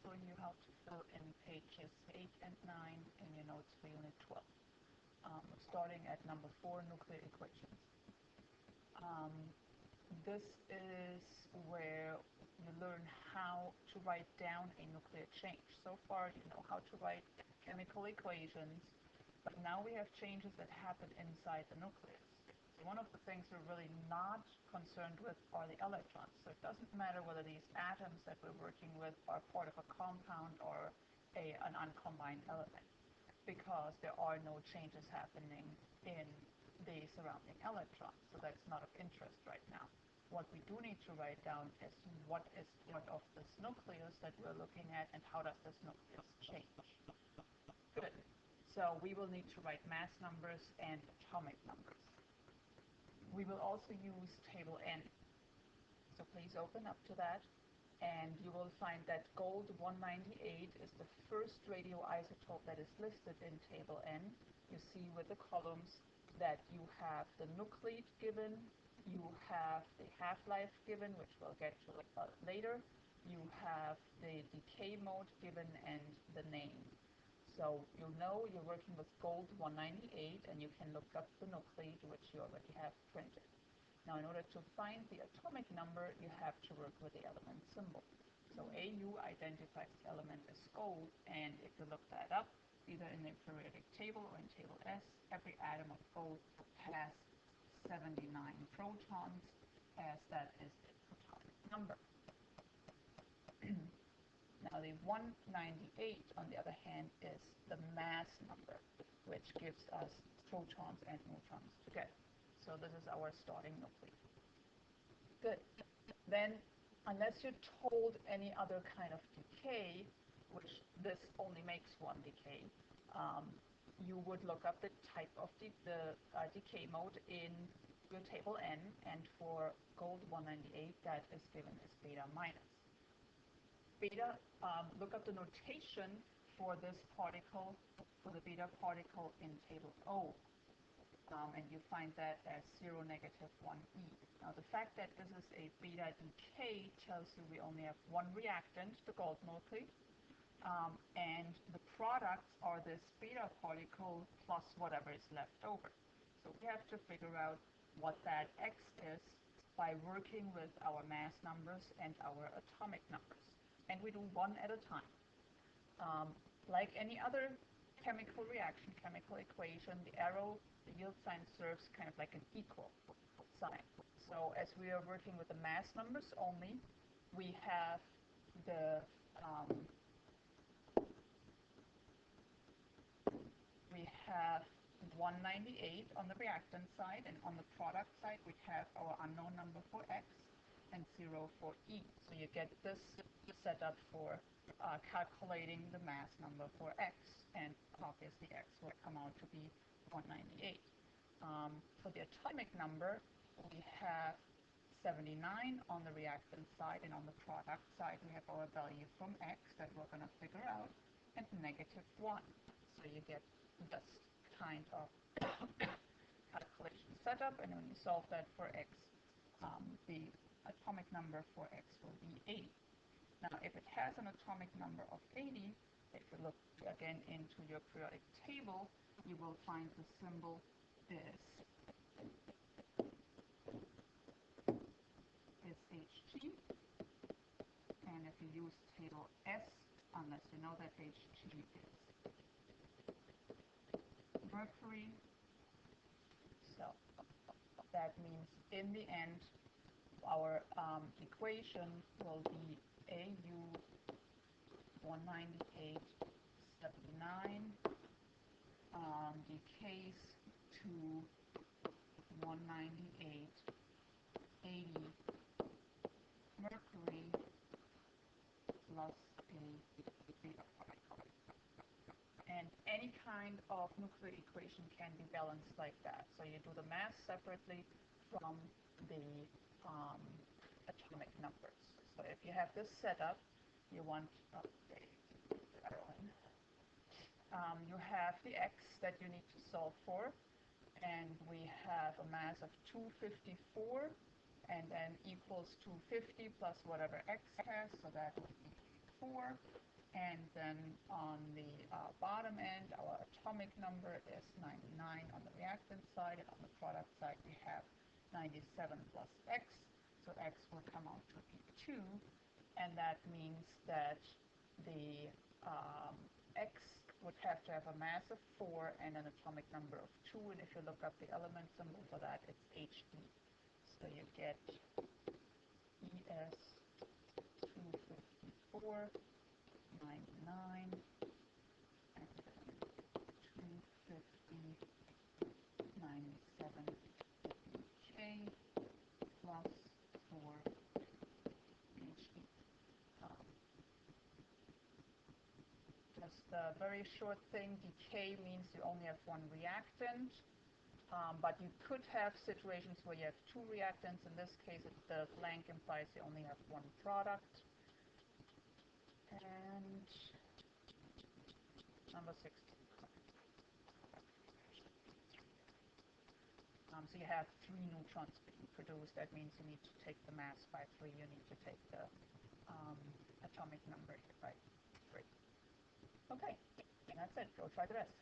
showing you how to fill in pages 8 and 9 in your notes for Unit 12. Starting at number 4, nuclear equations. This is where you learn how to write down a nuclear change. So far you know how to write chemical equations, but now we have changes that happen inside the nucleus. So one of the things we're really not concerned with are the electrons. So it doesn't matter whether these atoms that we're working with are part of a compound or an uncombined element, because there are no changes happening in the surrounding electrons. So that's not of interest right now. What we do need to write down is what is part of this nucleus that we're looking at and how does this nucleus change. Good. So we will need to write mass numbers and atomic numbers. We will also use table N. So please open up to that, and you will find that gold 198 is the first radioisotope that is listed in table N. You see with the columns that you have the nuclide given, you have the half-life given, which we'll get to later, you have the decay mode given, and the name. So you'll know you're working with gold 198, and you can look up the nuclide, which you already have printed. Now, in order to find the atomic number, you have to work with the element symbol. So AU identifies the element as gold, and if you look that up, either in the periodic table or in table S, every atom of gold has 79 protons, as that is the atomic number. Now the 198, on the other hand, is the mass number, which gives us protons and neutrons together. So this is our starting nuclide. Good. Then, unless you're told any other kind of decay, which this only makes one decay, you would look up the type of the decay mode in your table N, and for gold 198 that is given as beta minus. Beta, look up the notation for this particle, for the beta particle in table O, and you find that as 0, negative 1e. Now the fact that this is a beta decay tells you we only have one reactant, the gold nuclide, and the products are this beta particle plus whatever is left over. So we have to figure out what that X is by working with our mass numbers and our atomic numbers. And we do one at a time. Like any other chemical reaction, chemical equation, the arrow, the yield sign serves kind of like an equal sign. So as we are working with the mass numbers only, we have the 198 on the reactant side, and on the product side we have our unknown number for X and 0 for E. So you get this set up for calculating the mass number for X, and obviously X will come out to be 198. For the atomic number, we have 79 on the reactant side, and on the product side we have our value from X that we're going to figure out, and negative 1. So you get this kind of calculation setup, and when you solve that for X, the atomic number for X will be 80. Now, if it has an atomic number of 80, if you look again into your periodic table, you will find the symbol is Hg, and if you use table S, unless you know that Hg is mercury, so that means in the end our equation will be AU 198 79 decays to 198 80 mercury plus a beta particle. And any kind of nuclear equation can be balanced like that. So you do the mass separately from the atomic numbers. So if you have this setup, you want you have the X that you need to solve for, and we have a mass of 254, and then equals 250 plus whatever x has, so that would be 4. And then on the bottom end, our atomic number is 99 on the reactant side, and on the product side we have 97 plus x, so x will come out to be 2, and that means that the x would have to have a mass of 4 and an atomic number of 2, and if you look up the element symbol for that, it's He. So you get ES 254, 99, and then 250, 97, K plus 4 He. Just a very short thing, decay means you only have one reactant, but you could have situations where you have two reactants. In this case, the blank implies you only have one product. And number 16. So you have 3 neutrons being produced. That means you need to take the mass by 3. You need to take the atomic number by 3. Okay, and that's it. Go try the rest.